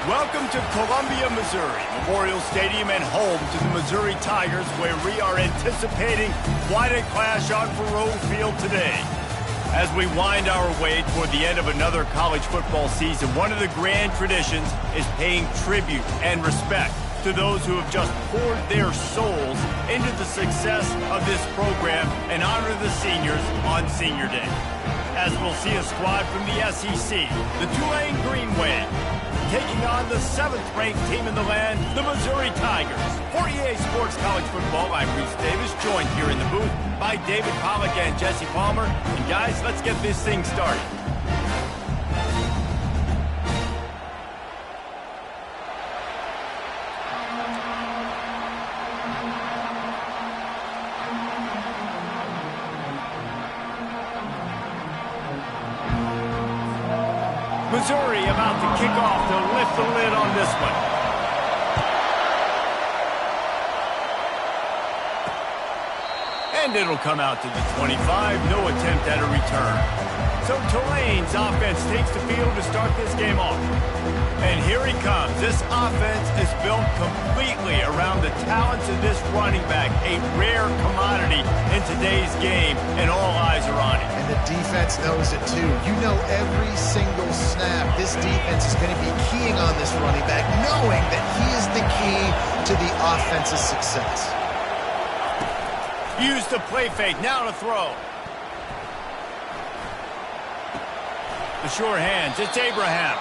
Welcome to Columbia, Missouri, Memorial Stadium and home to the Missouri Tigers, where we are anticipating quite a clash on Faurot Field today. As we wind our way toward the end of another college football season, one of the grand traditions is paying tribute and respect to those who have just poured their souls into the success of this program and honor the seniors on Senior Day. As we'll see a squad from the SEC, the Tulane Green Wave, taking on the 7th-ranked team in the land, the Missouri Tigers. For EA Sports College Football, I'm Reese Davis, joined here in the booth by David Pollack and Jesse Palmer. And guys, let's get this thing started. Missouri about to kick off to lift the lid on this one. And it'll come out to the 25, no attempt at a return. So Tulane's offense takes the field to start this game off. And here he comes. This offense is built completely around the talents of this running back, a rare commodity in today's game, and all eyes are on him. And the defense knows it too. You know every single snap, this defense is going to be keying on this running back, knowing that he is the key to the offense's success. Use the play fake, now to throw. The sure hands, it's Abraham.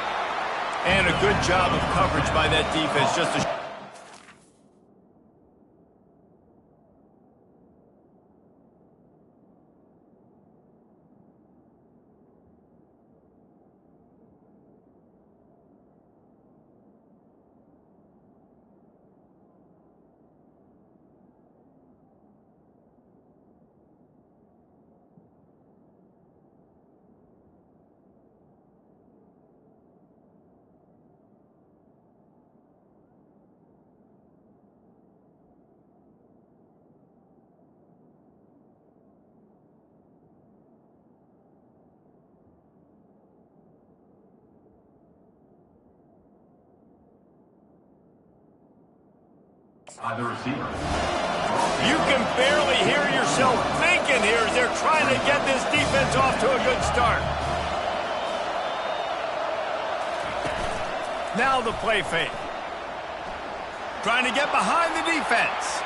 And a good job of coverage by that defense. Just a on the receiver. You can barely hear yourself thinking here as they're trying to get this defense off to a good start. Now the play fake. Trying to get behind the defense.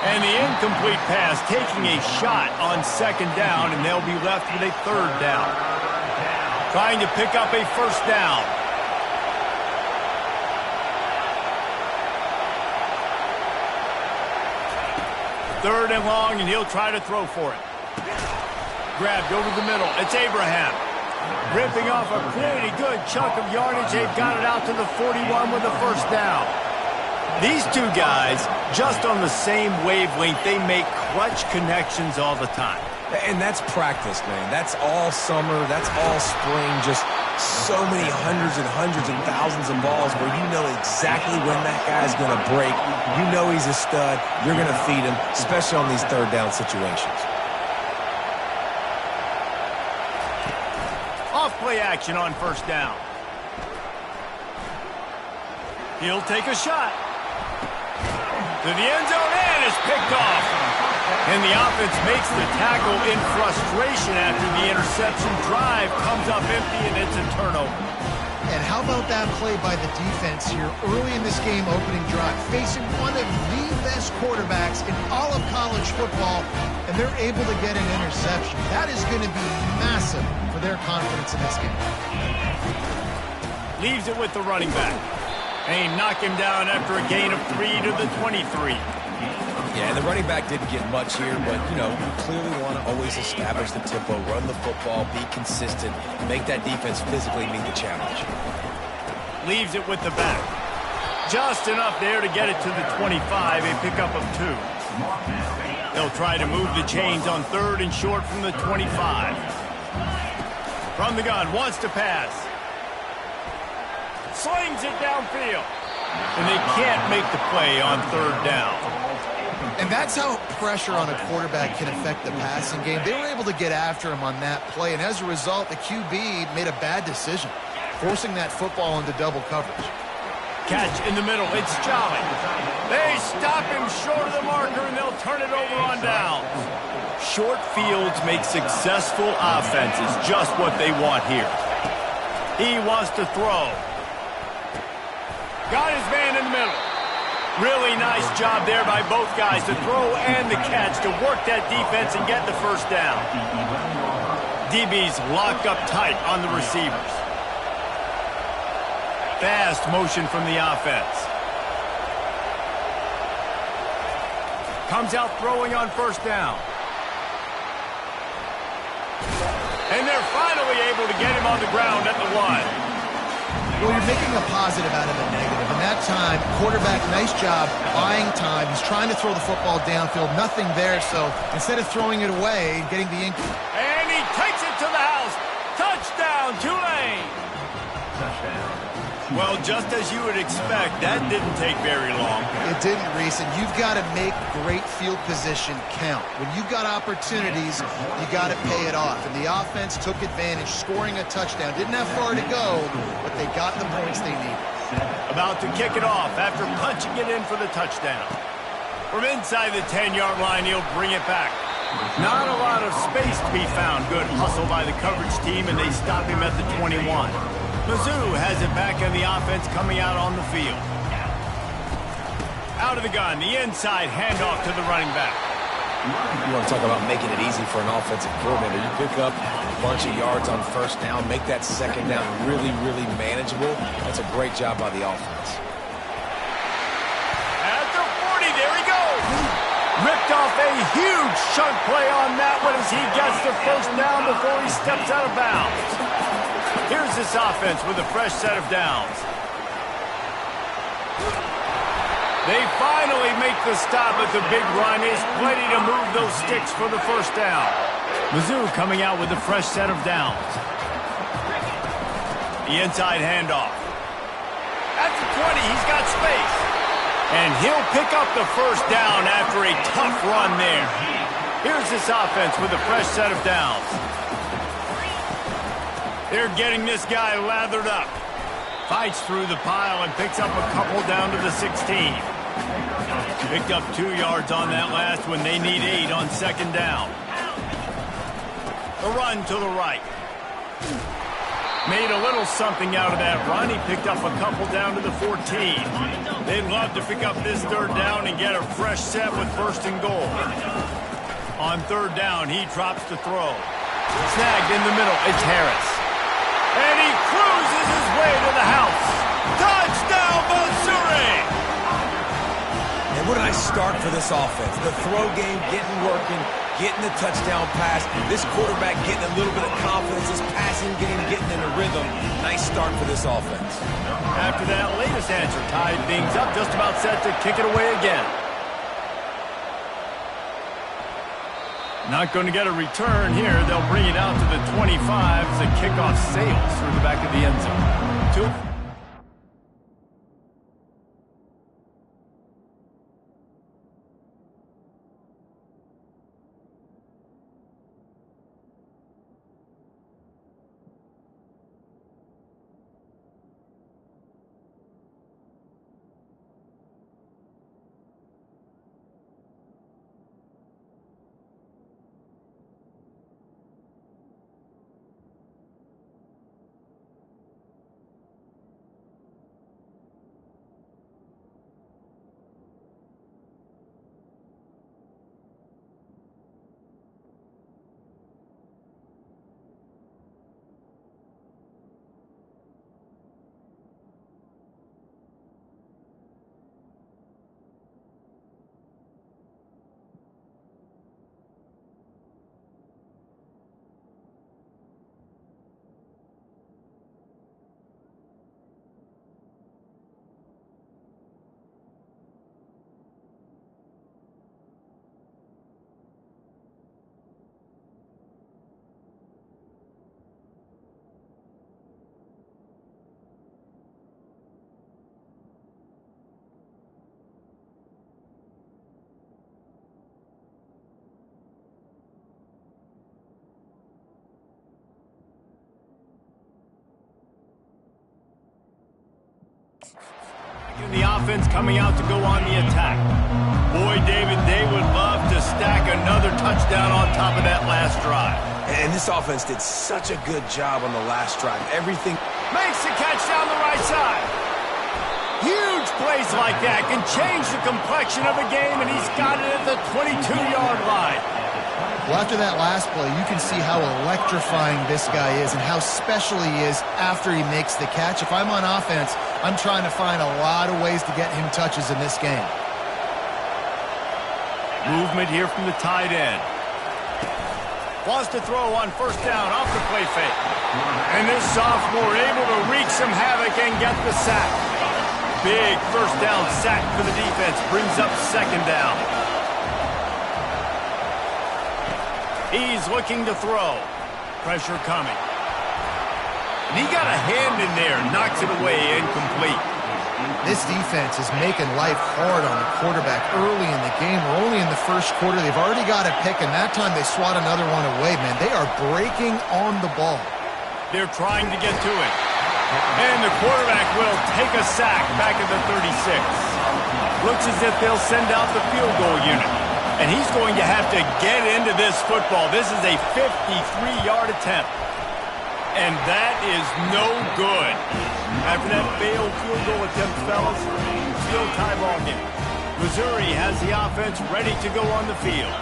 And the incomplete pass taking a shot on 2nd down, and they'll be left with a 3rd down. Trying to pick up a 1st down. Third and long, and he'll try to throw for it. Grabbed over the middle. It's Abraham. Ripping off a pretty good chunk of yardage. They've got it out to the 41 with the 1st down. These two guys, just on the same wavelength, they make clutch connections all the time. And that's practice, man. That's all summer. That's all spring. Just so many hundreds and thousands of balls where you know exactly when that guy's going to break. You know he's a stud. You're going to feed him, especially on these 3rd down situations. Off play action on 1st down. He'll take a shot. To the end zone, and is picked off. And the offense makes the tackle in frustration after the interception. Drive comes up empty, and it's a turnover. And how about that play by the defense here early in this game, opening drive, facing one of the best quarterbacks in all of college football, and they're able to get an interception. That is going to be massive for their confidence in this game. Leaves it with the running back. And he knocked him down after a gain of 3 to the 23. Yeah, the running back didn't get much here, but, you know, you clearly want to always establish the tempo, run the football, be consistent, make that defense physically meet the challenge. Leaves it with the back. Just enough there to get it to the 25, a pickup of 2. They'll try to move the chains on 3rd and short from the 25. From the gun, wants to pass. Slings it downfield. And they can't make the play on 3rd down. And that's how pressure on a quarterback can affect the passing game. They were able to get after him on that play, and as a result, the QB made a bad decision. forcing that football into double coverage. Catch in the middle. It's Jolly. They stop him short of the marker, and they'll turn it over on downs. Short fields make successful offenses just what they want here. He wants to throw. Got his man in the middle. Really nice job there by both guys to throw and the catch to work that defense and get the first down. DB's locked up tight on the receivers. Fast motion from the offense. Comes out throwing on first down. And they're finally able to get him on the ground at the 1. Well, you're making a positive out of a negative. And that time, quarterback, nice job buying time. He's trying to throw the football downfield. Nothing there, so instead of throwing it away and getting the ink. And he takes it to the house. Touchdown, Tulane. Well, just as you would expect, that didn't take very long. It didn't, Reese, and you've got to make great field position count. When you've got opportunities, you got to pay it off. And the offense took advantage, scoring a touchdown. Didn't have far to go, but they got the points they needed. About to kick it off after punching it in for the touchdown. From inside the 10-yard line, he'll bring it back. Not a lot of space to be found. Good hustle by the coverage team, and they stop him at the 21. Mizzou has it back on the offense coming out on the field. Out of the gun, the inside handoff to the running back. You want to talk about making it easy for an offensive coordinator. You pick up a bunch of yards on first down, make that second down really, really manageable. That's a great job by the offense. At the 40, there he goes. Ripped off a huge chunk play on that one as he gets the first down before he steps out of bounds. Here's this offense with a fresh set of downs. They finally make the stop at the big run. Is plenty to move those sticks for the first down. Mizzou coming out with a fresh set of downs. The inside handoff. At the 20, he's got space. And he'll pick up the first down after a tough run there. Here's this offense with a fresh set of downs. They're getting this guy lathered up. Fights through the pile and picks up a couple down to the 16. Picked up 2 yards on that last one. They need 8 on second down. The run to the right. Made a little something out of that run. He picked up a couple down to the 14. They'd love to pick up this third down and get a fresh set with first and goal. On third down, he drops to throw. Snagged in the middle. It's Harris. And he cruises his way to the house. Touchdown, Missouri! And what a nice start for this offense. The throw game getting working, getting the touchdown pass. This quarterback getting a little bit of confidence. This passing game getting in a rhythm. Nice start for this offense. After that latest answer, tied things up, just about set to kick it away again. Not going to get a return here. They'll bring it out to the 25 as the kickoff sails through the back of the end zone. The offense coming out to go on the attack. Boy, David, they would love to stack another touchdown on top of that last drive. And this offense did such a good job on the last drive. Everything makes the catch down the right side. Huge plays like that can change the complexion of a game, and he's got it at the 22-yard line. Well, after that last play, you can see how electrifying this guy is and how special he is after he makes the catch. If I'm on offense, I'm trying to find a lot of ways to get him touches in this game. Movement here from the tight end. Wants to throw on first down off the play fake. And this sophomore able to wreak some havoc and get the sack. Big first down sack for the defense. Brings up second down. He's looking to throw. Pressure coming. And he got a hand in there. Knocks it away, incomplete. This defense is making life hard on the quarterback early in the game. We're only in the first quarter. They've already got a pick, and that time they swat another one away, man. They are breaking on the ball. They're trying to get to it. And the quarterback will take a sack back at the 36. Looks as if they'll send out the field goal unit. And he's going to have to get into this football. This is a 53-yard attempt. And that is no good. After that failed field goal attempt, fellas, still tie ball game. Missouri has the offense ready to go on the field.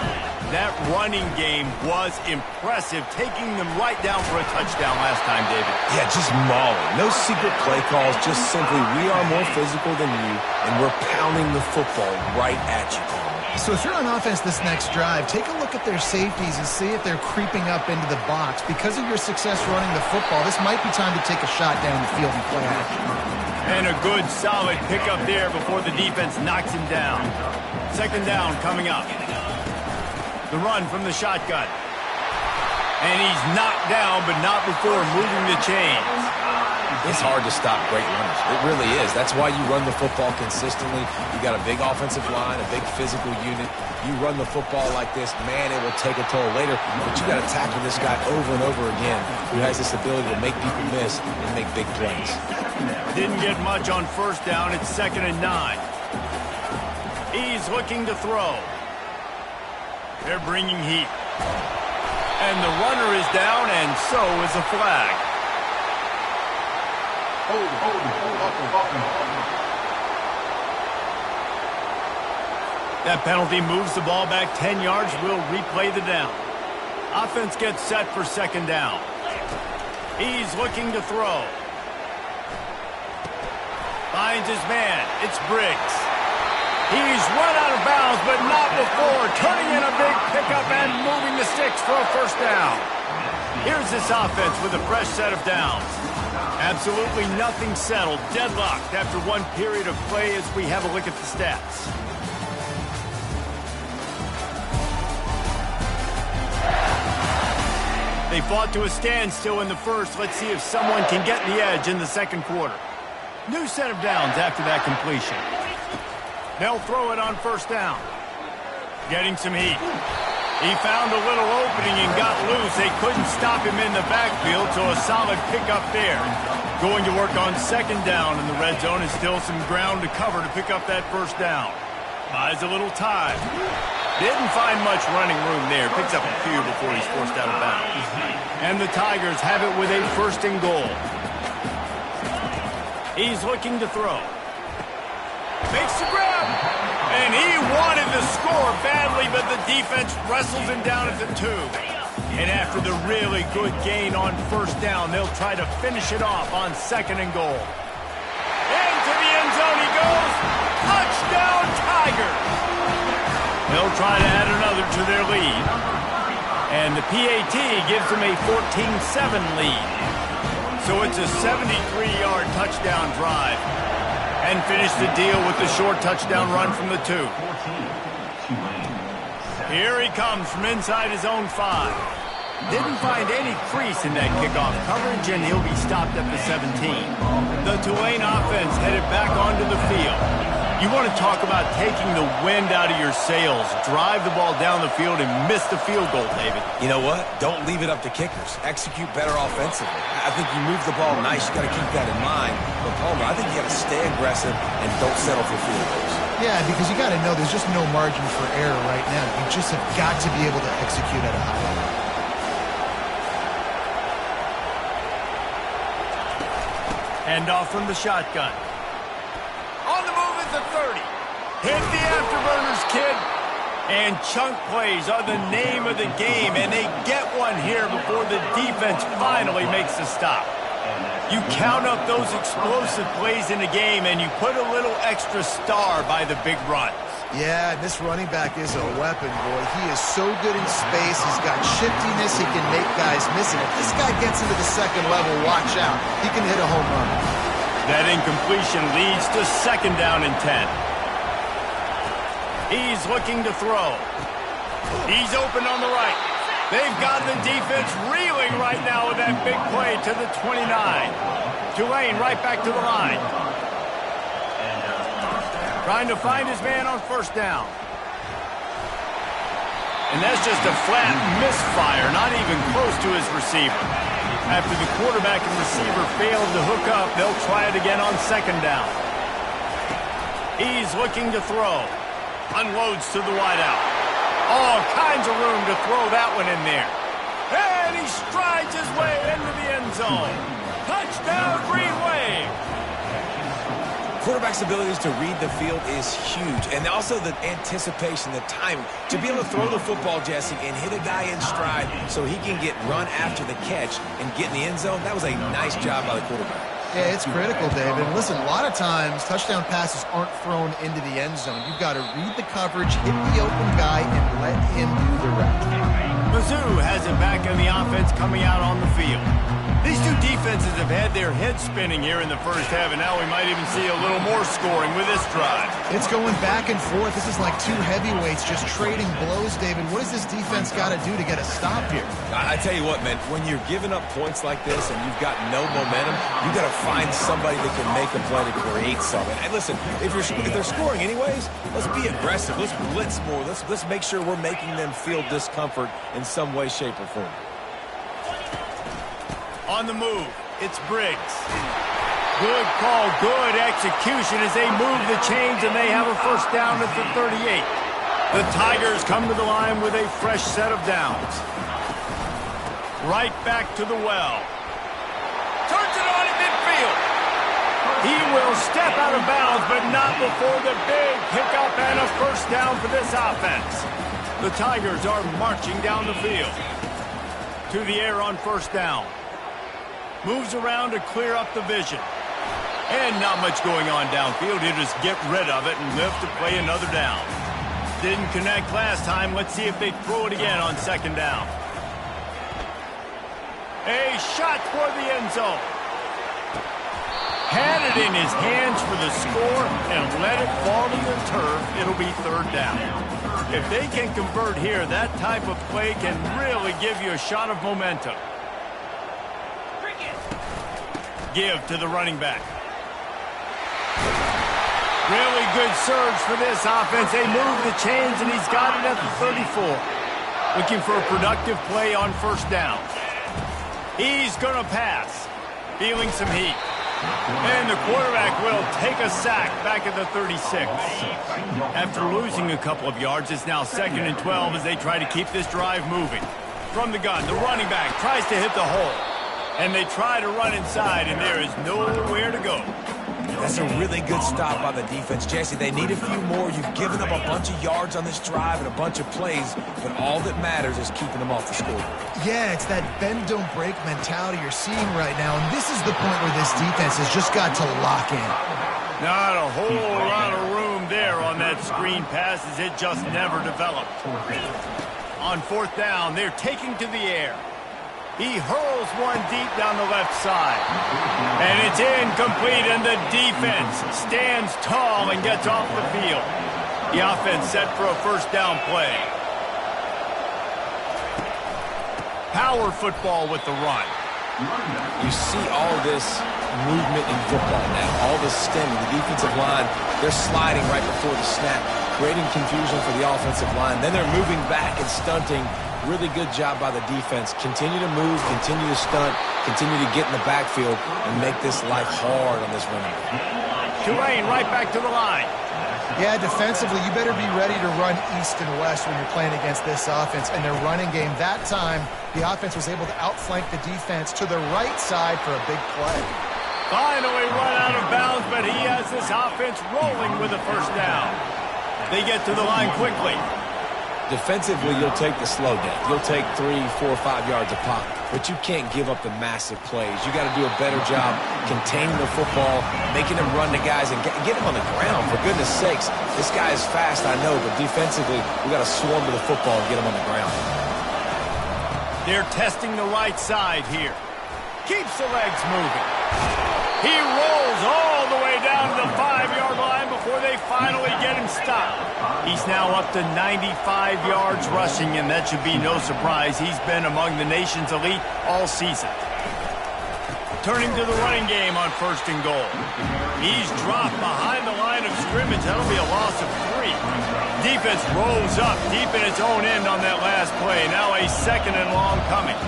That running game was impressive, taking them right down for a touchdown last time, David. Yeah, just mauling. No secret play calls, just simply we are more physical than you, and we're pounding the football right at you. So if you're on offense this next drive, take a look at their safeties and see if they're creeping up into the box. Because of your success running the football, this might be time to take a shot down the field and play action. And a good, solid pickup there before the defense knocks him down. Second down coming up. The run from the shotgun. And he's knocked down, but not before moving the chains. It's hard to stop great runners. It really is. That's why you run the football consistently. You got a big offensive line, a big physical unit. You run the football like this, man, it will take a toll later. But you got to tackle this guy over and over again who has this ability to make people miss and make big plays. Didn't get much on first down. It's 2nd and 9. He's looking to throw. They're bringing heat. And the runner is down, and so is a flag. That penalty moves the ball back 10 yards. We'll replay the down. Offense gets set for second down. He's looking to throw. Finds his man. It's Briggs. He's run out of bounds, but not before turning in a big pickup and moving the sticks for a first down. Here's this offense with a fresh set of downs. Absolutely nothing settled. Deadlocked after one period of play as we have a look at the stats. They fought to a standstill in the first. Let's see if someone can get the edge in the second quarter. New set of downs after that completion. They'll throw it on first down. Getting some heat. He found a little opening and got loose. They couldn't stop him in the backfield, so a solid pickup there. Going to work on second down in the red zone, and still some ground to cover to pick up that first down. Buys a little time. Didn't find much running room there. Picks up a few before he's forced out of bounds. And the Tigers have it with a first and goal. He's looking to throw. Makes the grab. And he wanted to score badly, but the defense wrestles him down at the 2. And after the really good gain on first down, they'll try to finish it off on second and goal. Into the end zone he goes. Touchdown, Tigers. They'll try to add another to their lead. And the PAT gives them a 14-7 lead. So it's a 73-yard touchdown drive. And finish the deal with the short touchdown run from the 2. Here he comes from inside his own 5. Didn't find any crease in that kickoff coverage, and he'll be stopped at the 17. The Tulane offense headed back onto the field. You want to talk about taking the wind out of your sails. Drive the ball down the field and miss the field goal, David. You know what? Don't leave it up to kickers. Execute better offensively. I think you move the ball nice. You got to keep that in mind. But Palmer, I think you got to stay aggressive and don't settle for field goals. Yeah, because you got to know there's just no margin for error right now. You just have got to be able to execute at a high level. Hand off from the shotgun. On the move is the 30. Hit the afterburners, kid. And chunk plays are the name of the game, and they get one here before the defense finally makes a stop. You count up those explosive plays in the game, and you put a little extra star by the big runs. Yeah, this running back is a weapon, boy. He is so good in space. He's got shiftiness. He can make guys miss it. If this guy gets into the second level, watch out. He can hit a home run. That incompletion leads to second down and 10. He's looking to throw. He's open on the right. They've got the defense reeling right now with that big play to the 29. Tulane right back to the line. Trying to find his man on first down. And that's just a flat misfire, not even close to his receiver. After the quarterback and receiver failed to hook up, they'll try it again on second down. He's looking to throw. Unloads to the wideout. All kinds of room to throw that one in there. And he strides his way into the end zone. Touchdown, Green Wave. Quarterback's abilities to read the field is huge. And also the anticipation, the timing. To be able to throw the football, Jesse, and hit a guy in stride so he can get run after the catch and get in the end zone, that was a nice job by the quarterback. Yeah, it's critical, David. Listen, a lot of times touchdown passes aren't thrown into the end zone. You've got to read the coverage, hit the open guy, and let him do the rest. Mizzou has it back on the offense coming out on the field. These two defenses have had their heads spinning here in the first half, and now we might even see a little more scoring with this drive. It's going back and forth. This is like two heavyweights just trading blows, David. What does this defense got to do to get a stop here? I tell you what, man, when you're giving up points like this and you've got no momentum, you got to find somebody that can make a play to create something. And listen, if they're scoring anyways, let's be aggressive. Let's blitz more. Let's make sure we're making them feel discomfort in some way, shape, or form. On the move, it's Briggs. Good call, good execution as they move the chains and they have a first down at the 38. The Tigers come to the line with a fresh set of downs. Right back to the well. Turns it on at midfield. He will step out of bounds, but not before the big pickup and a first down for this offense. The Tigers are marching down the field. To the air on first down. Moves around to clear up the vision. And not much going on downfield. He'll just get rid of it and live to play another down. Didn't connect last time. Let's see if they throw it again on second down. A shot for the end zone. Had it in his hands for the score and let it fall to the turf. It'll be third down. If they can convert here, that type of play can really give you a shot of momentum. Give to the running back. Really good surge for this offense. They move the chains, and he's got it at the 34. Looking for a productive play on first down. He's going to pass. Feeling some heat. And the quarterback will take a sack back at the 36. After losing a couple of yards, it's now 2nd and 12 as they try to keep this drive moving. From the gun, the running back tries to hit the hole. And they try to run inside, and there is nowhere to go. That's a really good stop by the defense, Jesse. They need a few more. You've given up a bunch of yards on this drive and a bunch of plays, but all that matters is keeping them off the score. Yeah, it's that bend, don't break mentality you're seeing right now, and this is the point where this defense has just got to lock in. Not a whole lot of room there on that screen pass as it just never developed. On fourth down, they're taking to the air. He hurls one deep down the left side. And it's incomplete, and the defense stands tall and gets off the field. The offense set for a first down play. Power football with the run. You see all this movement in football now. All the is stemming. The defensive line, they're sliding right before the snap, creating confusion for the offensive line. Then they're moving back and stunting. Really good job by the defense. Continue to move, continue to stunt, continue to get in the backfield, and make this life hard on this running back. Tulane right back to the line. Yeah, defensively, you better be ready to run east and west when you're playing against this offense. And their running game, that time, the offense was able to outflank the defense to the right side for a big play. Finally run out of bounds, but he has this offense rolling with a first down. They get to the line quickly. Defensively, you'll take the slow down. You'll take 3, 4, 5 yards of pop, but you can't give up the massive plays. You got to do a better job containing the football, making them run to guys, and get him on the ground. For goodness sakes, this guy is fast, I know, but defensively, we got to swarm to the football and get him on the ground. They're testing the right side here. Keeps the legs moving. He rolls all the way down to the 5-yard line before they finally get him stopped. He's now up to 95 yards rushing, and that should be no surprise. He's been among the nation's elite all season. Turning to the running game on 1st and goal. He's dropped behind the line of scrimmage. That'll be a loss of 3. Defense rolls up deep in its own end on that last play. Now a 2nd and long coming.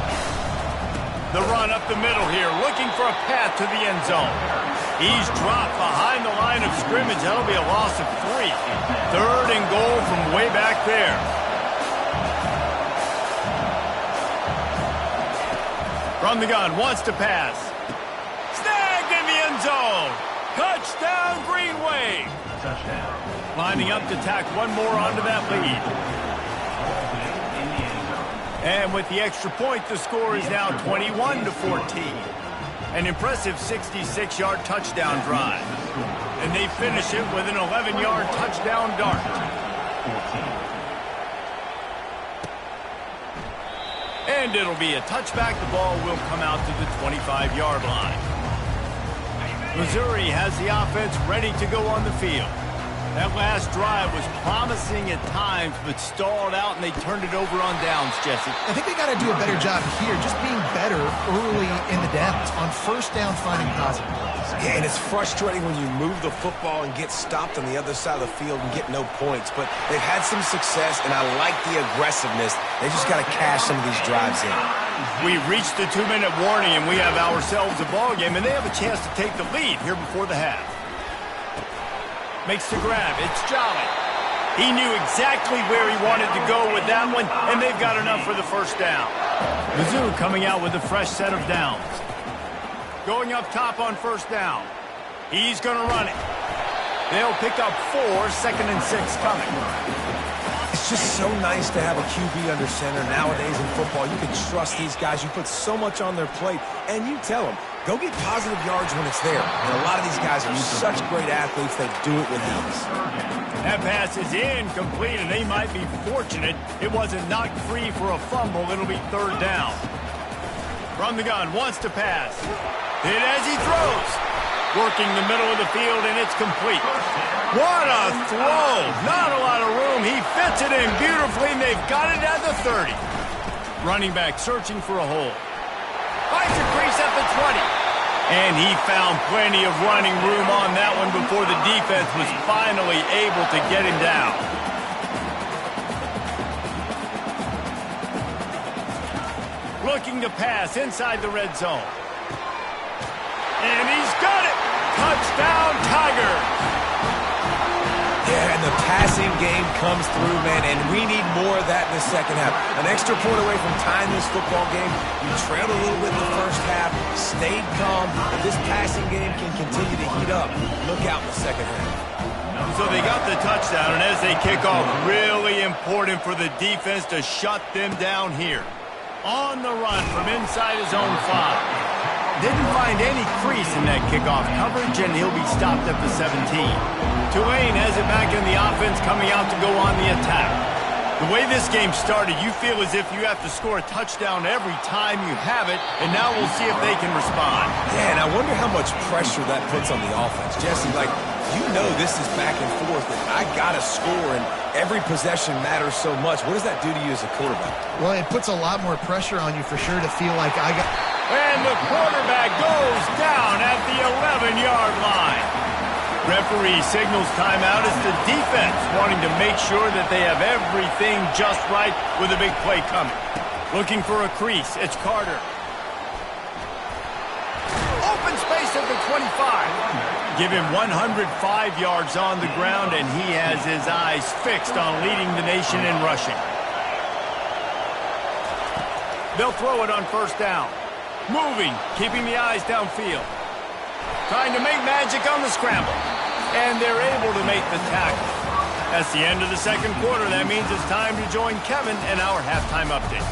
The run up the middle here, looking for a path to the end zone. He's dropped behind the line of scrimmage. That'll be a loss of 3. 3rd and goal from way back there. From the gun, wants to pass. Snagged in the end zone. Touchdown, Green Wave. Touchdown. Lining up to tack one more onto that lead. And with the extra point, the score is now 21-14. An impressive 66-yard touchdown drive. And they finish it with an 11-yard touchdown dart. And it'll be a touchback. The ball will come out to the 25-yard line. Missouri has the offense ready to go on the field. That last drive was promising at times, but stalled out, and they turned it over on downs, Jesse. I think they got to do a better job here, just being better early in the downs. On 1st down, finding positive plays. Yeah, and it's frustrating when you move the football and get stopped on the other side of the field and get no points. But they've had some success, and I like the aggressiveness. They just got to cash some of these drives in. We've reached the 2-minute warning, and we have ourselves a ball game, and they have a chance to take the lead here before the half. Makes the grab. It's Jolly. He knew exactly where he wanted to go with that one, and they've got enough for the first down. Mizzou coming out with a fresh set of downs. Going up top on 1st down. He's going to run it. They'll pick up 4, 2nd and 6 coming. It's just so nice to have a QB under center nowadays in football. You can trust these guys. You put so much on their plate, and you tell them, go get positive yards when it's there. And a lot of these guys are such great athletes, they do it with ease. That pass is incomplete, and they might be fortunate it wasn't knocked free for a fumble. It'll be 3rd down. From the gun, wants to pass. Hit as he throws. Working the middle of the field, and it's complete. What a throw. Not a lot of room. He fits it in beautifully, and they've got it at the 30. Running back searching for a hole. Finds a crease at the 20. And he found plenty of running room on that one before the defense was finally able to get him down. Looking to pass inside the red zone. And he's got it. Touchdown, Tigers. Yeah, and the passing game comes through, man, and we need more of that in the second half. An extra point away from tying this football game. You trailed a little bit in the first half, stayed calm. This passing game can continue to heat up. Look out in the second half. So they got the touchdown, and as they kick off, really important for the defense to shut them down here. On the run from inside his own 5. Didn't find any crease in that kickoff coverage, and he'll be stopped at the 17. Tulane has it back in the offense, coming out to go on the attack. The way this game started, you feel as if you have to score a touchdown every time you have it, and now we'll see if they can respond. Yeah, and I wonder how much pressure that puts on the offense. Jesse, like, you know this is back and forth, and I got to score, and every possession matters so much. What does that do to you as a quarterback? Well, it puts a lot more pressure on you for sure to feel like I got... And the quarterback goes down at the 11-yard line. Referee signals timeout as the defense wanting to make sure that they have everything just right with a big play coming. Looking for a crease. It's Carter. Open space at the 25. Give him 105 yards on the ground, and he has his eyes fixed on leading the nation in rushing. They'll throw it on first down. Moving, keeping the eyes downfield. Trying to make magic on the scramble. And they're able to make the tackle. That's the end of the second quarter. That means it's time to join Kevin and our halftime update.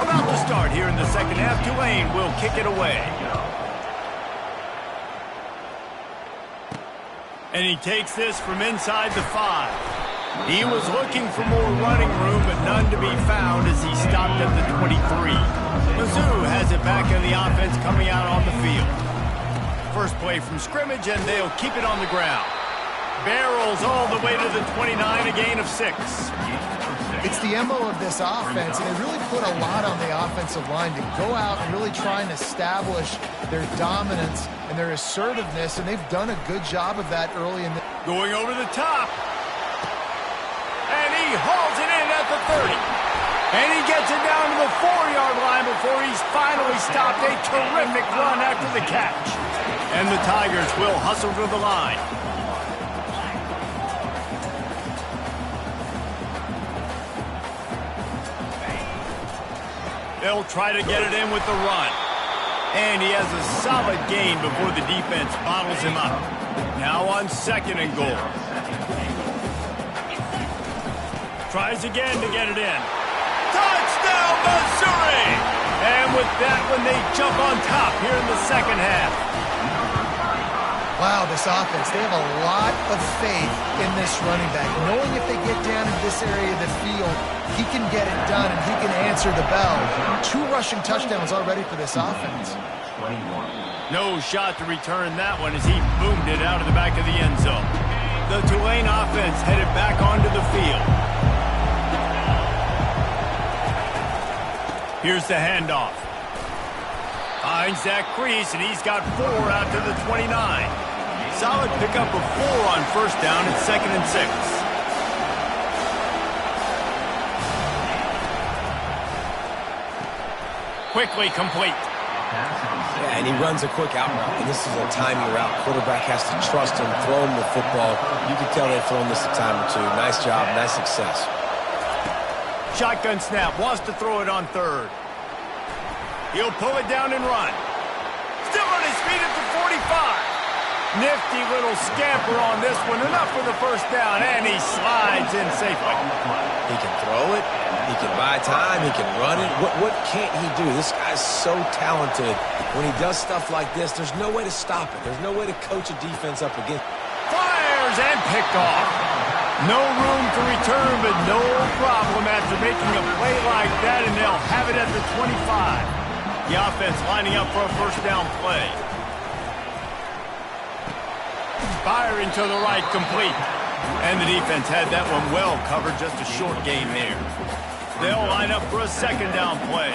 About to start here in the second half. Tulane will kick it away. And he takes this from inside the 5. He was looking for more running room, but none to be found as he stopped at the 23. Mizzou has it back in the offense coming out on the field. First play from scrimmage, and they'll keep it on the ground. Barrels all the way to the 29, a gain of 6. It's the MO of this offense, and they really put a lot on the offensive line to go out and really try and establish their dominance and their assertiveness, and they've done a good job of that early in the... Going over the top. And he hauls it in at the 30. And he gets it down to the 4-yard line before he's finally stopped. A terrific run after the catch. And the Tigers will hustle to the line. They'll try to get it in with the run. And he has a solid gain before the defense bottles him up. Now on 2nd and goal. Tries again to get it in. Touchdown, Missouri! And with that one, they jump on top here in the second half. Wow, this offense, they have a lot of faith in this running back. Knowing if they get down in this area of the field, he can get it done and he can answer the bell. 2 rushing touchdowns already for this offense. No shot to return that one as he boomed it out of the back of the end zone. The Tulane offense headed back onto the field. Here's the handoff. Finds that crease, and he's got 4 out to the 29. Solid pickup of 4 on first down at 2nd and 6. Quickly complete. Yeah, and he runs a quick out route, and this is a timing route. Quarterback has to trust him, throw him the football. You can tell they've thrown this a time or 2. Nice job, nice success. Shotgun snap, wants to throw it on 3rd. He'll pull it down and run. Still on his feet at the 45. Nifty little scamper on this one, enough for the first down, and he slides in safely. He can throw it, he can buy time, he can run it. What can't he do? This guy's so talented. When he does stuff like this, there's no way to stop it. There's no way to coach a defense up against. Fires and picked off. No room to return, but no problem after making a play like that, and they'll have it at the 25. The offense lining up for a first down play. Firing to the right, complete. And the defense had that one well covered, just a short gain there. They'll line up for a second down play.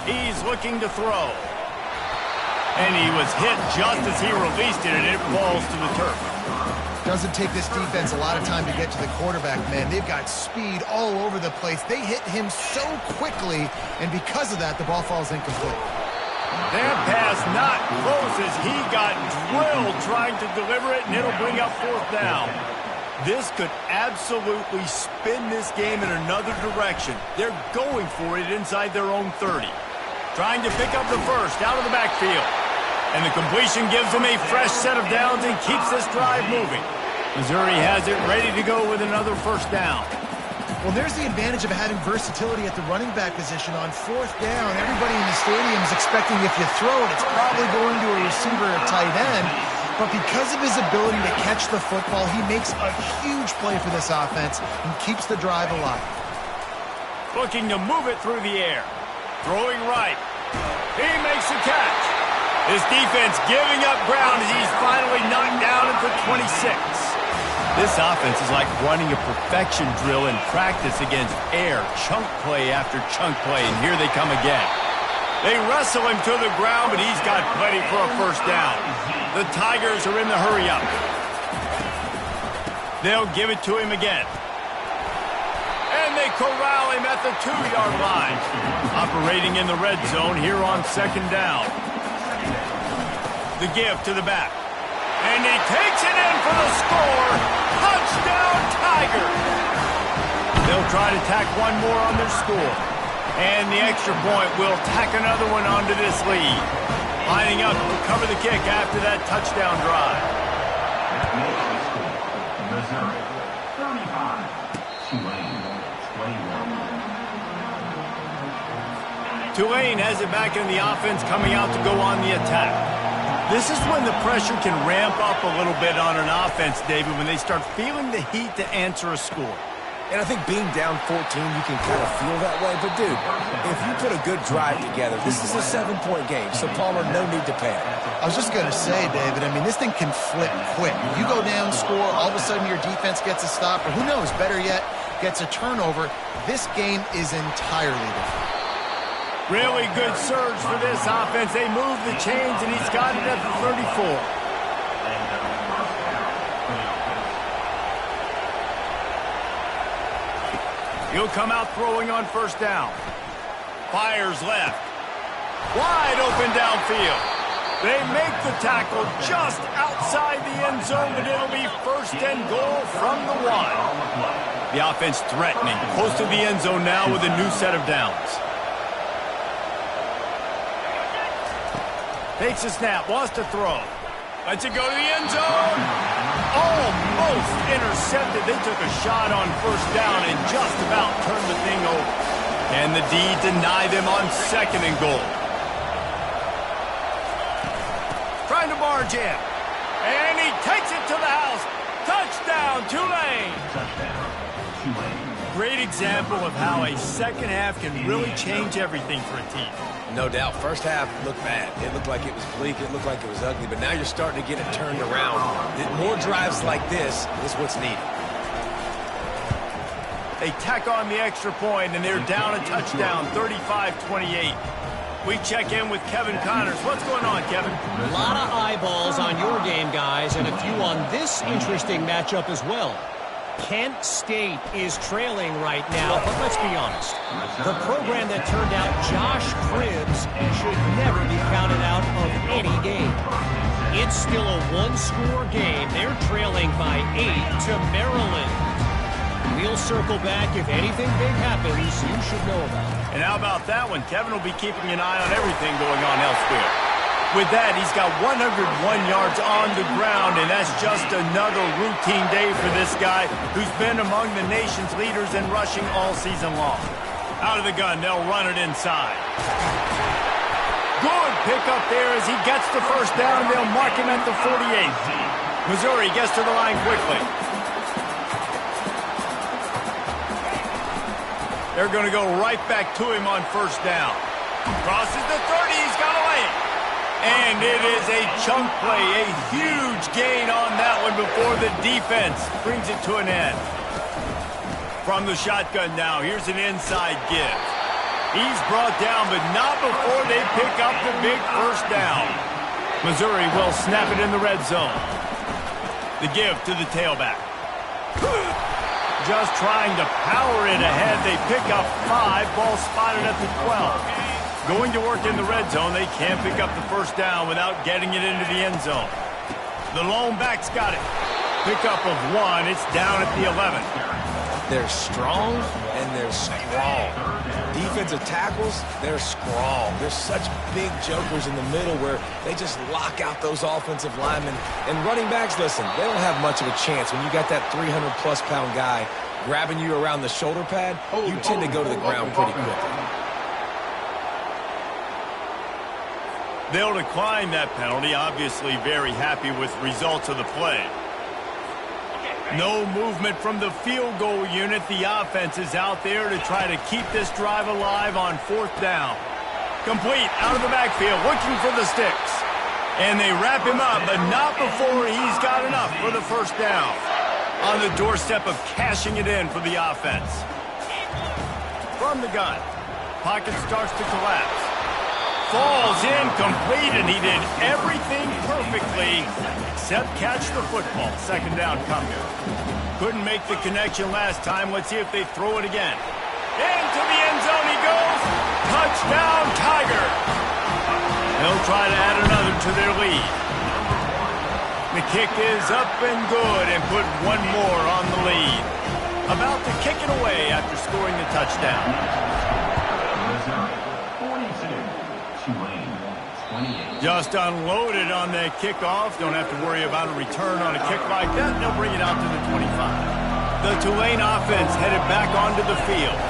He's looking to throw. And he was hit just as he released it, and it falls to the turf. Doesn't take this defense a lot of time to get to the quarterback, man. They've got speed all over the place. They hit him so quickly, and because of that, the ball falls incomplete. That pass not close as he got drilled trying to deliver it, and it'll bring up 4th down. This could absolutely spin this game in another direction. They're going for it inside their own 30. Trying to pick up the first out of the backfield. And the completion gives them a fresh set of downs and keeps this drive moving. Missouri has it ready to go with another first down. Well, there's the advantage of having versatility at the running back position. On 4th down, everybody in the stadium is expecting if you throw it, it's probably going to a receiver or tight end. But because of his ability to catch the football, he makes a huge play for this offense and keeps the drive alive. Looking to move it through the air. Throwing right. He makes the catch. His defense giving up ground as he's finally knocked down at the 26. This offense is like running a perfection drill in practice against air. Chunk play after chunk play, and here they come again. They wrestle him to the ground, but he's got plenty for a first down. The Tigers are in the hurry-up. They'll give it to him again. And they corral him at the 2-yard line. Operating in the red zone here on second down. The give to the back. And he takes it in for the score. Touchdown, Tigers. They'll try to tack one more on their score. And the extra point will tack another one onto this lead. Lining up to cover the kick after that touchdown drive. Missouri, 35, Tulane has it back in the offense, coming out to go on the attack. This is when the pressure can ramp up a little bit on an offense, David, when they start feeling the heat to answer a score. And I think being down 14, you can kind of feel that way. But, dude, if you put a good drive together, this is a 7-point game. So, Palmer, no need to panic. I was just going to say, David, I mean, this thing can flip quick. You go down, score, all of a sudden your defense gets a stop, or who knows, better yet, gets a turnover. This game is entirely different. Really good surge for this offense. They move the chains, and he's got it at the 34. He'll come out throwing on first down. Fires left. Wide open downfield. They make the tackle just outside the end zone, but it'll be first and goal from the 1. The offense threatening, close to the end zone now with a new set of downs. Takes a snap, wants to throw. Lets it go to the end zone. Almost intercepted. They took a shot on first down and just about turned the thing over. And the D deny them on second and goal. Trying to barge in. And he takes it to the house. Touchdown, Tulane. Great example of how a second half can really change everything for a team. No doubt. First half looked bad. It looked like it was bleak. It looked like it was ugly. But now you're starting to get it turned around. More drives like this is what's needed. They tack on the extra point, and they're down a touchdown, 35-28. We check in with Kevin Connors. What's going on, Kevin? A lot of eyeballs on your game, guys, and a few on this interesting matchup as well. Kent State is trailing right now, but let's be honest. The program that turned out Josh Cribbs should never be counted out of any game. It's still a one-score game. They're trailing by 8 to Maryland. We'll circle back. If anything big happens, you should know about it. And how about that one? Kevin will be keeping an eye on everything going on elsewhere. With that, he's got 101 yards on the ground, and that's just another routine day for this guy who's been among the nation's leaders in rushing all season long. Out of the gun, they'll run it inside. Good pickup there as he gets the first down. They'll mark him at the 48. Missouri gets to the line quickly. They're going to go right back to him on first down. Crosses the 30. He's got a lane. And it is a chunk play, a huge gain on that one before the defense brings it to an end. From the shotgun now, here's an inside give. He's brought down, but not before they pick up the big first down. Missouri will snap it in the red zone. The give to the tailback. Just trying to power it ahead. They pick up 5, ball spotted at the 12. Going to work in the red zone, they can't pick up the first down without getting it into the end zone. The lone back's got it. Pickup of 1, it's down at the 11. They're strong and they're strong. Defensive tackles, they're strong. They're such big jokers in the middle where they just lock out those offensive linemen. And running backs, listen, they don't have much of a chance. When you got that 300-plus pound guy grabbing you around the shoulder pad, you tend to go to the ground pretty quickly. They'll decline that penalty, obviously very happy with results of the play. No movement from the field goal unit. The offense is out there to try to keep this drive alive on fourth down. Complete out of the backfield, looking for the sticks. And they wrap him up, but not before he's got enough for the first down. On the doorstep of cashing it in for the offense. From the gun, pocket starts to collapse. falls incomplete, and he did everything perfectly except catch the football. Second down coming. Couldn't make the connection last time. Let's see if they throw it again. Into the end zone he goes. Touchdown, Tigers. They'll try to add another to their lead. The kick is up and good and put one more on the lead. About to kick it away after scoring the touchdown. 42, Tulane 28. Just unloaded on that kickoff. Don't have to worry about a return on a kick like that. They'll bring it out to the 25. The Tulane offense headed back onto the field.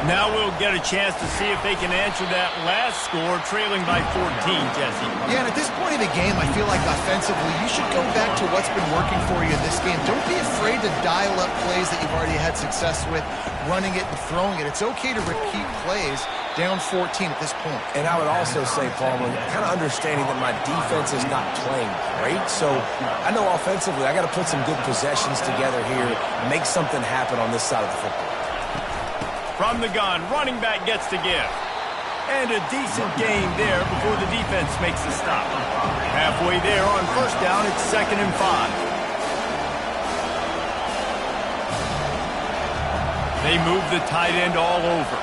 Now we'll get a chance to see if they can answer that last score, trailing by 14, Jesse. Yeah, and at this point in the game, I feel like offensively, you should go back to what's been working for you in this game. Don't be afraid to dial up plays that you've already had success with, running it and throwing it. It's okay to repeat plays down 14 at this point. And I would also say, Palmer, kind of understanding that my defense is not playing great. So I know offensively I got to put some good possessions together here and make something happen on this side of the football. From the gun, running back gets to give. And a decent game there before the defense makes the stop. Halfway there on first down, it's 2nd and 5. They move the tight end all over.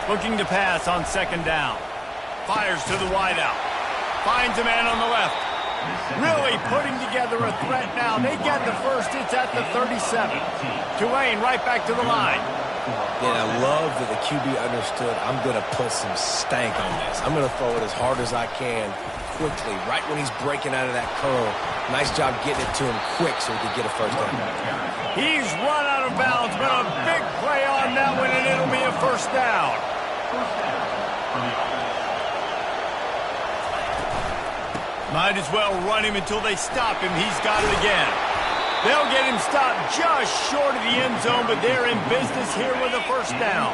Looking to pass on 2nd down. Fires to the wideout. Finds a man on the left. Really putting together a threat now. They get the first. It's at the 37. Tulane right back to the line. Yeah, I love that the QB understood I'm going to put some stank on this. I'm going to throw it as hard as I can quickly, right when he's breaking out of that curl. Nice job getting it to him quick so he could get a first down. He's run out of bounds, but a big play on that one, and it'll be a first down. Might as well run him until they stop him. He's got it again. They'll get him stopped just short of the end zone, but they're in business here with a first down.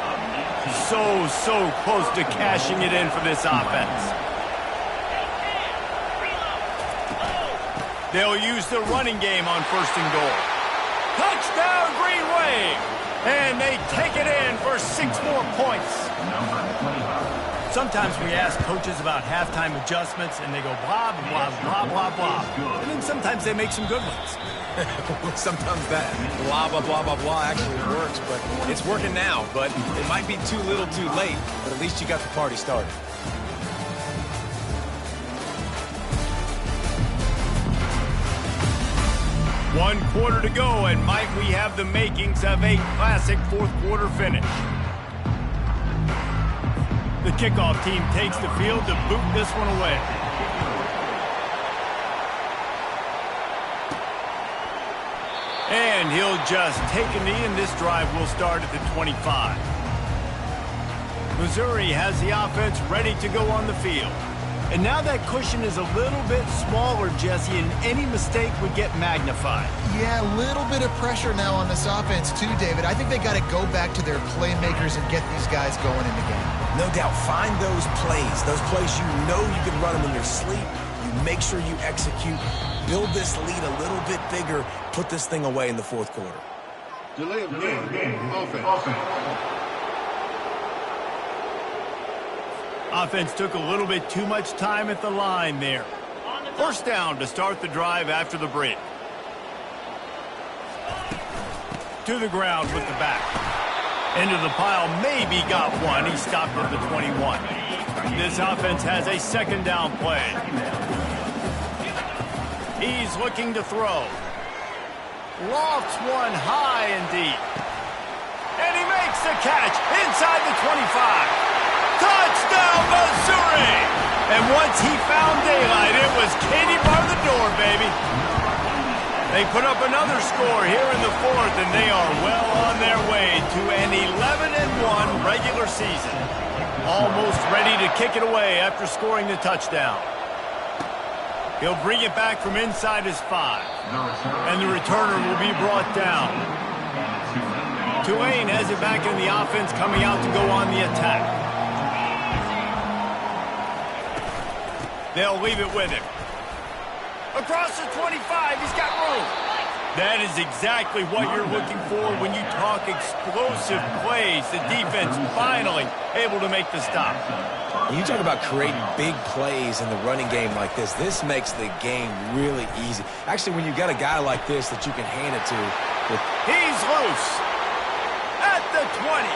So close to cashing it in for this offense. They'll use the running game on 1st and goal. Touchdown, Green Wave! And they take it in for 6 more points. Sometimes we ask coaches about halftime adjustments, and they go blah, blah, blah, blah, blah. And then sometimes they make some good ones. Sometimes that blah, blah, blah, blah, blah actually works, but it's working now. But it might be too little too late, but at least you got the party started. One quarter to go, and might we have the makings of a classic 4th quarter finish. The kickoff team takes the field to boot this one away. And he'll just take a knee, and this drive will start at the 25. Missouri has the offense ready to go on the field. And now that cushion is a little bit smaller, Jesse, and any mistake would get magnified. Yeah, a little bit of pressure now on this offense too, David. I think they got to go back to their playmakers and get these guys going in the game. No doubt, find those plays you know you can run them in your sleep. You make sure you execute, build this lead a little bit bigger, put this thing away in the 4th quarter. Delay of game, offense. Offense took a little bit too much time at the line there. First down to start the drive after the break. To the ground with the back. Into the pile, maybe got one. He stopped at the 21. This offense has a 2nd down play. He's looking to throw. Lofts one high and deep. And he makes the catch inside the 25. Touchdown, Missouri! And once he found daylight, it was Katie bar the door, baby. They put up another score here in the 4th, and they are well on their way to an 11-1 regular season. Almost ready to kick it away after scoring the touchdown. He'll bring it back from inside his 5. And the returner will be brought down. Tulane has it back in the offense, coming out to go on the attack. They'll leave it with him. Across the 25, he's got room. That is exactly what you're looking for when you talk explosive plays. The defense finally able to make the stop. When you talk about creating big plays in the running game like this, this makes the game really easy. Actually, when you got a guy like this that you can hand it to. He's loose at the 20.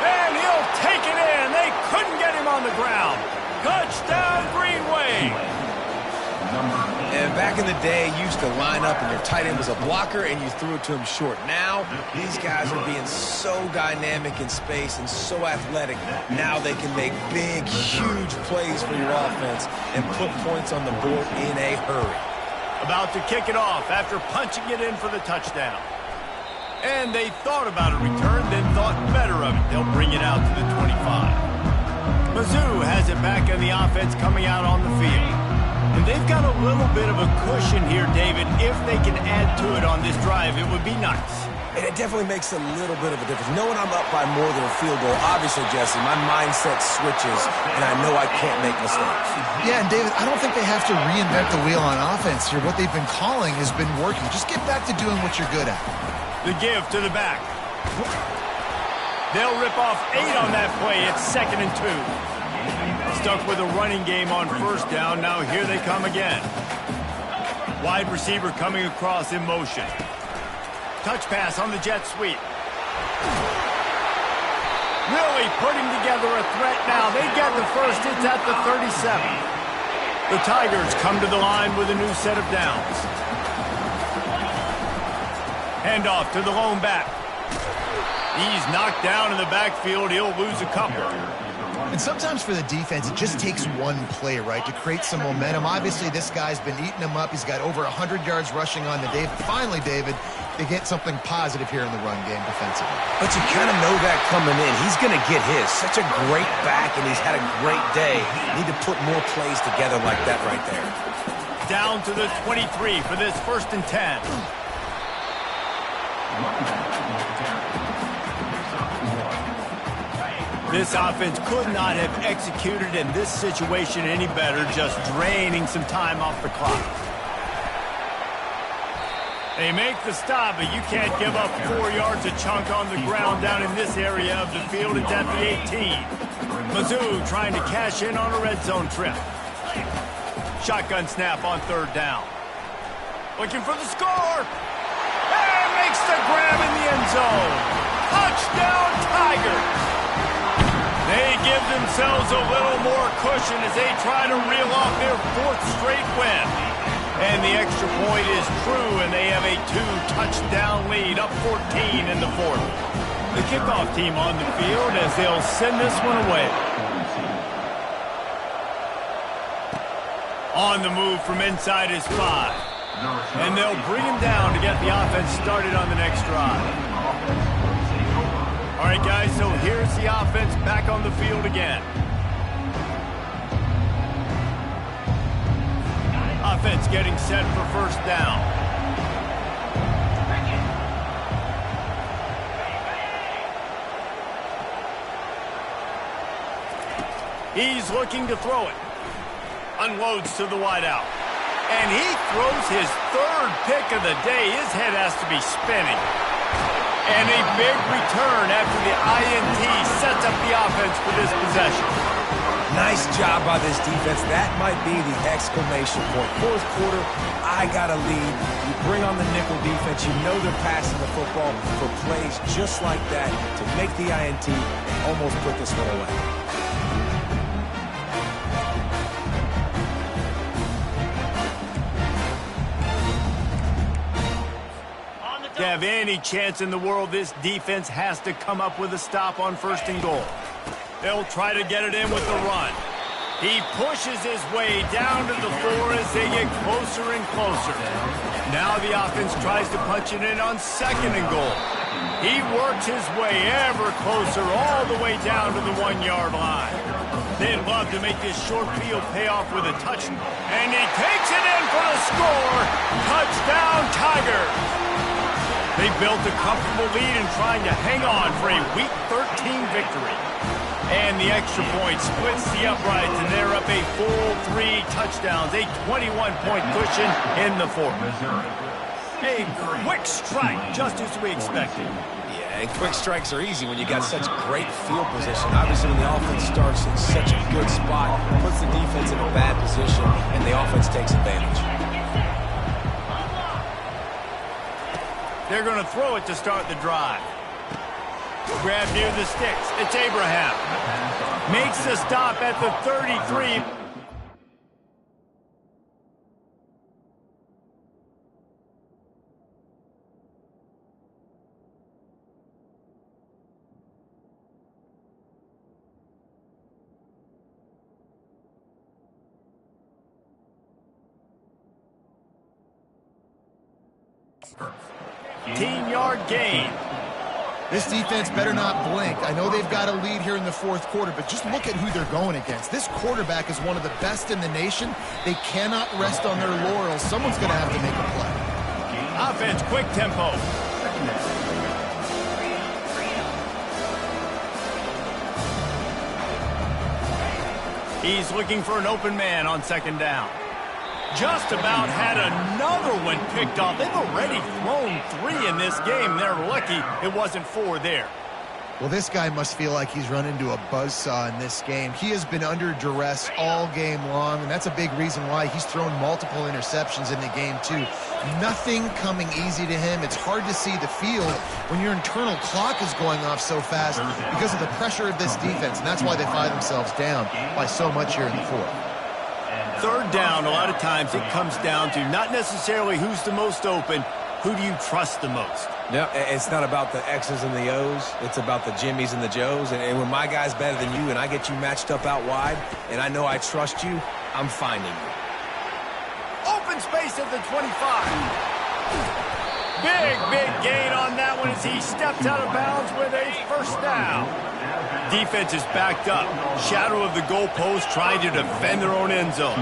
And he'll take it in. They couldn't get him on the ground. Touchdown, Green Wave. And back in the day, you used to line up and your tight end was a blocker and you threw it to him short. Now, these guys are being so dynamic in space and so athletic. Now they can make big, huge plays for your offense and put points on the board in a hurry. About to kick it off after punching it in for the touchdown. And they thought about a return, then thought better of it. They'll bring it out to the 25. Mizzou has it back in the offense coming out on the field. And they've got a little bit of a cushion here, David. If they can add to it on this drive, it would be nice. And it definitely makes a little bit of a difference. Knowing I'm up by more than a field goal, obviously, Jesse, my mindset switches, and I know I can't make mistakes. Yeah, and David, I don't think they have to reinvent the wheel on offense here. What they've been calling has been working. Just get back to doing what you're good at. The give to the back. They'll rip off 8 on that play. It's 2nd and 2. Stuck with a running game on first down. Now here they come again. Wide receiver coming across in motion. Touch pass on the jet sweep. Really putting together a threat now. They get the first. It's at the 37. The Tigers come to the line with a new set of downs. Handoff to the lone back. He's knocked down in the backfield. He'll lose a couple. And sometimes for the defense, it just takes one play, right, to create some momentum. Obviously, this guy's been eating them up. He's got over 100 yards rushing on the day. Finally, David, they get something positive here in the run game defensively. But you kind of know that coming in. He's going to get his. Such a great back, and he's had a great day. Need to put more plays together like that right there. Down to the 23 for this 1st and 10. This offense could not have executed in this situation any better, just draining some time off the clock. They make the stop, but you can't give up 4 yards a chunk on the ground down in this area of the field. It's at the 18. Mizzou trying to cash in on a red zone trip. Shotgun snap on 3rd down. Looking for the score. And makes the grab in the end zone. Touchdown, Tigers. They give themselves a little more cushion as they try to reel off their 4th straight win. And the extra point is true, and they have a 2-touchdown lead, up 14 in the 4th. The kickoff team on the field as they'll send this one away. On the move from inside is 5. And they'll bring him down to get the offense started on the next drive. All right, guys, so here's the offense back on the field again. Offense getting set for 1st down. He's looking to throw it. Unloads to the wideout. And he throws his 3rd pick of the day. His head has to be spinning. And a big return after the INT sets up the offense for this possession. Nice job by this defense. That might be the exclamation point. 4th quarter, I got a lead. You bring on the nickel defense. You know they're passing the football for plays just like that to make the INT and almost put this one away. To have any chance in the world, this defense has to come up with a stop on 1st and goal. They'll try to get it in with the run. He pushes his way down to the 4 as they get closer and closer. Now the offense tries to punch it in on 2nd and goal. He works his way ever closer all the way down to the 1-yard line. They'd love to make this short field pay off with a touchdown. And he takes it in for the score. Touchdown, Tigers. They built a comfortable lead and trying to hang on for a Week 13 victory. And the extra point splits the uprights, and they're up a full 3 touchdowns, a 21-point cushion in the 4th. A quick strike, just as we expected. Yeah, and quick strikes are easy when you got such great field position. Obviously, when the offense starts in such a good spot, puts the defense in a bad position, and the offense takes advantage. They're going to throw it to start the drive. Grab near the sticks. It's Abraham. Makes the stop at the 33. Yard gain. This defense better not blink. I know they've got a lead here in the fourth quarter, but just look at who they're going against. This quarterback is one of the best in the nation. They cannot rest on their laurels. Someone's going to have to make a play. Offense, quick tempo. He's looking for an open man on second down. Just about had another one picked off. They've already thrown 3 in this game. They're lucky it wasn't 4 there. Well, this guy must feel like he's run into a buzzsaw in this game. He has been under duress all game long, and that's a big reason why he's thrown multiple interceptions in the game, too. Nothing coming easy to him. It's hard to see the field when your internal clock is going off so fast because of the pressure of this defense, and that's why they find themselves down by so much here in the fourth. Third down, a lot of times it comes down to not necessarily who's the most open, who do you trust the most? No, it's not about the X's and the O's. It's about the Jimmys and the Joes. And when my guy's better than you and I get you matched up out wide and I know I trust you, I'm finding you. Open space at the 25. Big gain on that one as he steps out of bounds with a first down. Defense is backed up. Shadow of the goalpost trying to defend their own end zone.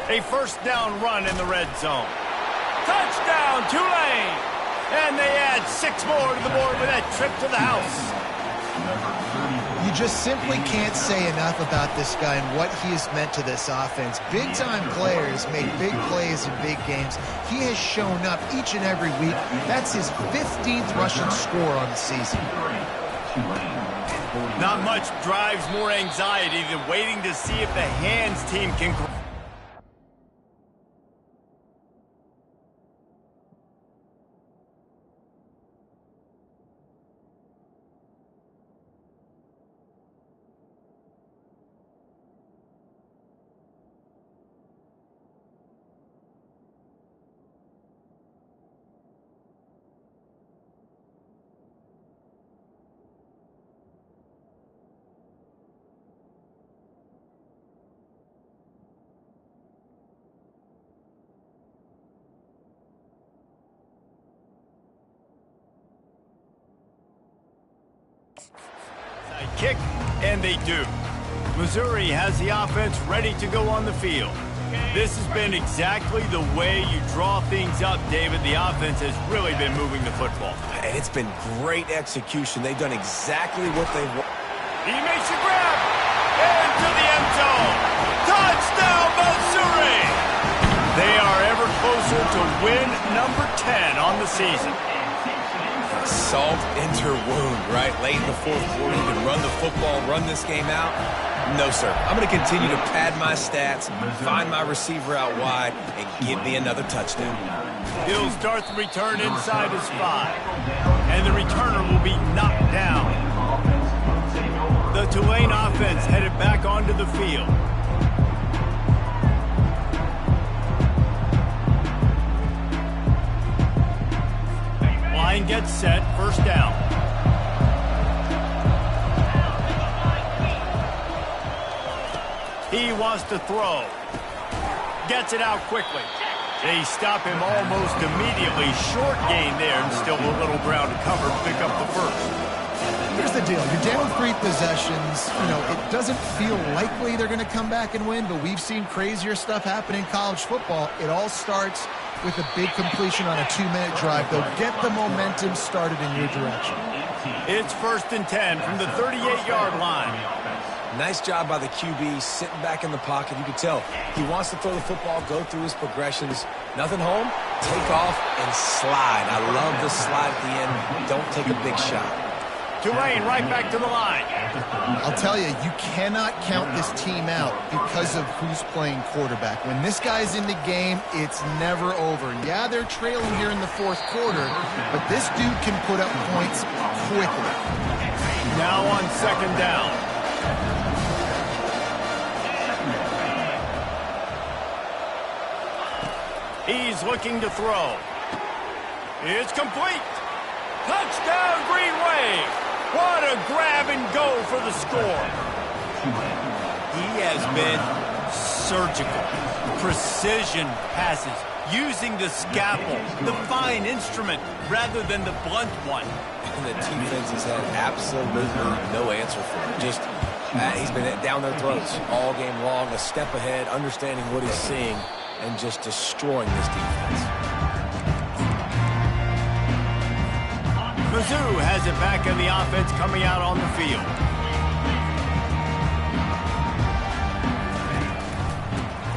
A first down run in the red zone. Touchdown, Tulane! And they add 6 more to the board with that trip to the house. You just simply can't say enough about this guy and what he has meant to this offense. Big-time players make big plays in big games. He has shown up each and every week. That's his 15th rushing score on the season. Not much drives more anxiety than waiting to see if the hands team can... Kick, and they do. Missouri has the offense ready to go on the field. This has been exactly the way you draw things up, David. The offense has really been moving the football. And it's been great execution. They've done exactly what they want. He makes a grab into the end zone. Touchdown, Missouri! They are ever closer to win number 10 on the season. Salt into wound, right? Late in the fourth quarter, you can run the football, run this game out. No, sir. I'm going to continue to pad my stats, find my receiver out wide, and give me another touchdown. He'll start the return inside his 5. And the returner will be knocked down. The Tulane offense headed back onto the field. Line gets set, first down. He wants to throw. Gets it out quickly. They stop him almost immediately. Short gain there, and still a little ground to cover to pick up the first. Here's the deal. You're down 3 possessions. You know, it doesn't feel likely they're going to come back and win, but we've seen crazier stuff happen in college football. It all starts with a big completion on a 2-minute drive. They'll get the momentum started in your direction. It's 1st and 10 from the 38-yard line. Nice job by the QB, sitting back in the pocket. You can tell he wants to throw the football, go through his progressions. Nothing home, take off, and slide. I love the slide at the end. Don't take a big shot. Tulane right back to the line. I'll tell you, you cannot count this team out because of who's playing quarterback. When this guy's in the game, it's never over. Yeah, they're trailing here in the fourth quarter, but this dude can put up points quickly. Now on second down. He's looking to throw. It's complete. Touchdown, Green Wave. What a grab and go for the score. He has been surgical. Precision passes, using the scalpel, the fine instrument, rather than the blunt one. And the defense has had absolutely no answer for him. Just, he's been down their throats all game long, a step ahead, understanding what he's seeing, and just destroying this defense. Mizzou has it back in the offense coming out on the field.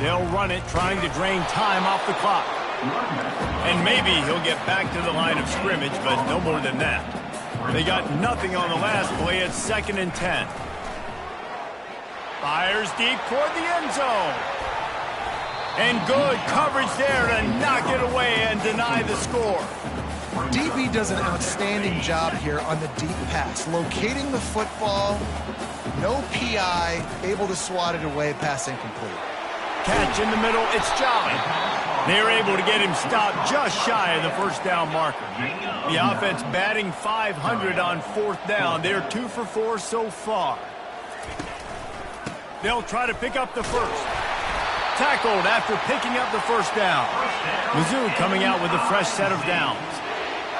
They'll run it, trying to drain time off the clock. And maybe he'll get back to the line of scrimmage, but no more than that. They got nothing on the last play at 2nd and 10. Fires deep toward the end zone. And good coverage there to knock it away and deny the score. DB does an outstanding job here on the deep pass, locating the football, no PI, able to swat it away, pass incomplete. Catch in the middle, it's Jolly. They're able to get him stopped just shy of the first down marker. The offense batting .500 on 4th down. They're 2 for 4 so far. They'll try to pick up the first. Tackled after picking up the first down. Mizzou coming out with a fresh set of downs.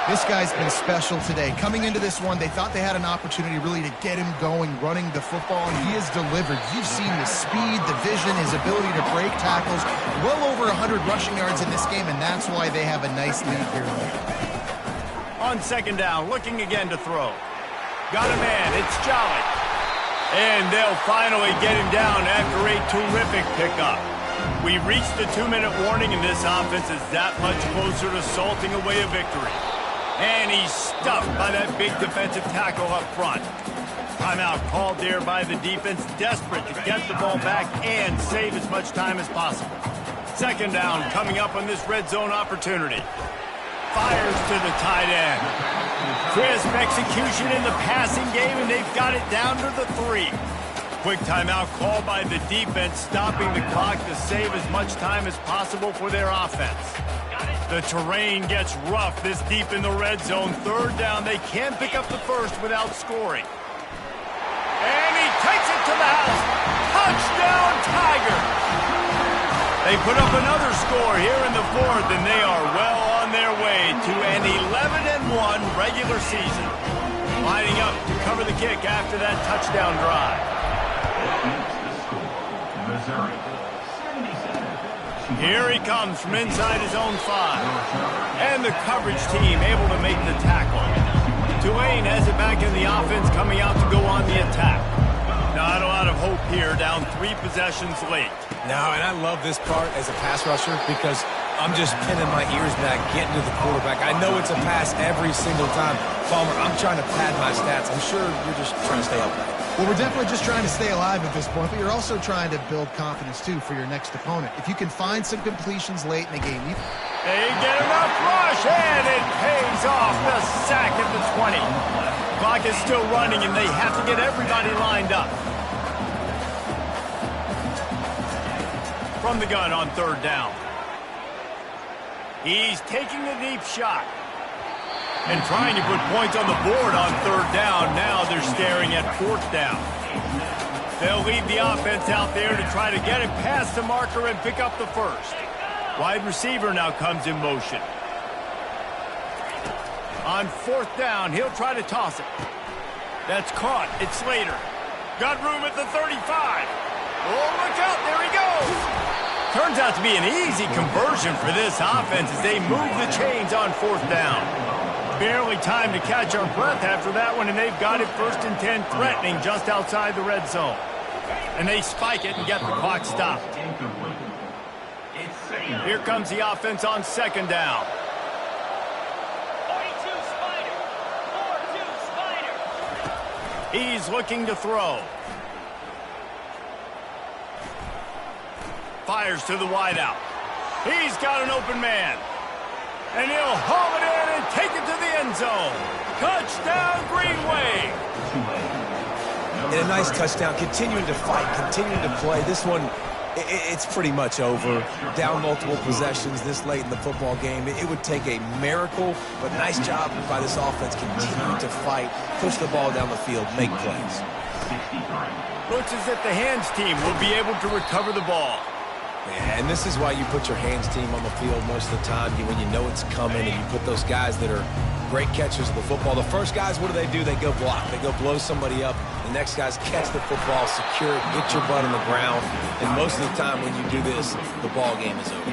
This guy's been special today. Coming into this one, they thought they had an opportunity really to get him going, running the football, and he has delivered. You've seen the speed, the vision, his ability to break tackles. Well over 100 rushing yards in this game, and that's why they have a nice lead here. On second down, looking again to throw. Got a man, it's Jolly. And they'll finally get him down after a terrific pickup. We reached the 2-minute warning, and this offense is that much closer to salting away a victory. And he's stuffed by that big defensive tackle up front. Timeout called there by the defense, desperate to get the ball back and save as much time as possible. Second down coming up on this red zone opportunity. Fires to the tight end. Crisp execution in the passing game, and they've got it down to the 3. Quick timeout called by the defense, stopping the clock to save as much time as possible for their offense. The terrain gets rough this deep in the red zone. Third down, they can't pick up the first without scoring. And he takes it to the house. Touchdown, Tigers! They put up another score here in the 4th, and they are well on their way to an 11-1 regular season. Lining up to cover the kick after that touchdown drive. Missouri. Here he comes from inside his own 5. And the coverage team able to make the tackle. Tulane has it back in the offense, coming out to go on the attack. Not a lot of hope here, down 3 possessions late. No, and I love this part as a pass rusher because I'm just pinning my ears back, getting to the quarterback. I know it's a pass every single time. Palmer, I'm trying to pad my stats. I'm sure you're just trying to stay upright. Well, we're definitely just trying to stay alive at this point, but you're also trying to build confidence, too, for your next opponent. If you can find some completions late in the game. They get enough rush, and it pays off. The sack at the 20. Clock is still running, and they have to get everybody lined up. From the gun on third down. He's taking the deep shot. And trying to put points on the board on third down. Now they're staring at 4th down. They'll leave the offense out there to try to get it past the marker and pick up the first. Wide receiver now comes in motion. On 4th down, he'll try to toss it. That's caught. It's Slater. Got room at the 35. Oh, look out. There he goes. Turns out to be an easy conversion for this offense as they move the chains on 4th down. Barely time to catch our breath after that one, and they've got it 1st and 10, threatening just outside the red zone. And they spike it and get the clock stopped. Here comes the offense on second down. 42 Spider. 4-2 Spider. He's looking to throw. Fires to the wideout. He's got an open man. And he'll haul it in and take it to the end zone. Touchdown, Greenway. And a nice touchdown, continuing to fight, continuing to play. This one, it's pretty much over. Down multiple possessions this late in the football game. It would take a miracle, but nice job by this offense continuing to fight, push the ball down the field, make plays. Looks as if the hands team will be able to recover the ball. Yeah, and this is why you put your hands team on the field most of the time when you know it's coming, and you put those guys that are great catchers of the football. The first guys, what do? They go block. They go blow somebody up. The next guys catch the football, secure it, get your butt on the ground. And most of the time when you do this, the ball game is over.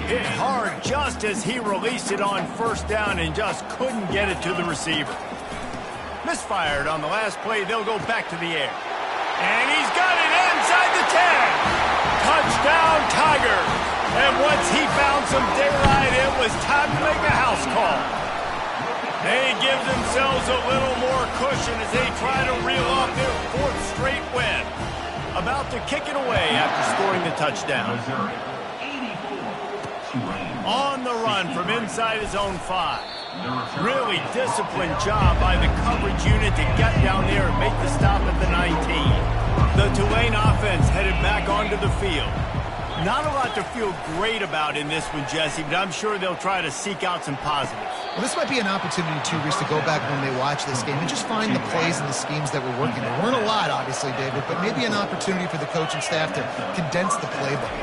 Hit hard just as he released it on first down and just couldn't get it to the receiver. Misfired on the last play. They'll go back to the air. And he's got it inside the 10. Touchdown, Tigers. And once he found some daylight, it was time to make a house call. They give themselves a little more cushion as they try to reel off their fourth straight win. About to kick it away after scoring the touchdown. On the run from inside his own 5. Really disciplined job by the coverage unit to get down there and make the stop at the 19. The Tulane offense headed back onto the field. Not a lot to feel great about in this one, Jesse, but I'm sure they'll try to seek out some positives. Well, this might be an opportunity, too, Reese, to go back when they watch this game and just find the plays and the schemes that were working. There weren't a lot, obviously, David, but maybe an opportunity for the coaching staff to condense the playbook.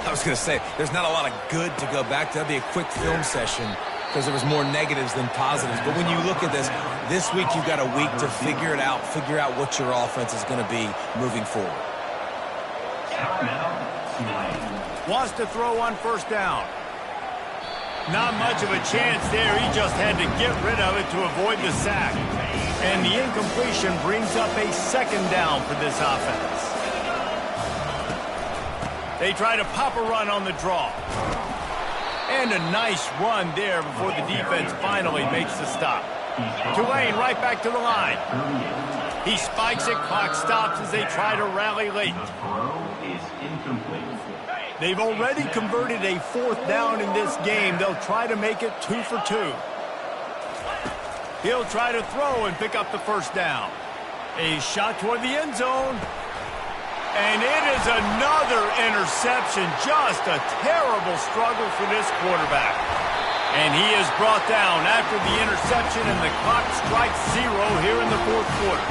I was going to say, there's not a lot of good to go back to. That'd be a quick film session because there was more negatives than positives. But when you look at this week you've got a week to figure it out, figure out what your offense is going to be moving forward. Wants to throw on first down. Not much of a chance there. He just had to get rid of it to avoid the sack. And the incompletion brings up a second down for this offense. They try to pop a run on the draw. And a nice run there before the defense finally makes the stop. Tulane right back to the line. He spikes it, clock stops as they try to rally late. They've already converted a fourth down in this game. They'll try to make it 2 for 2. He'll try to throw and pick up the first down. A shot toward the end zone. And it is another interception. Just a terrible struggle for this quarterback. And he is brought down after the interception, and the clock strikes 0 here in the fourth quarter.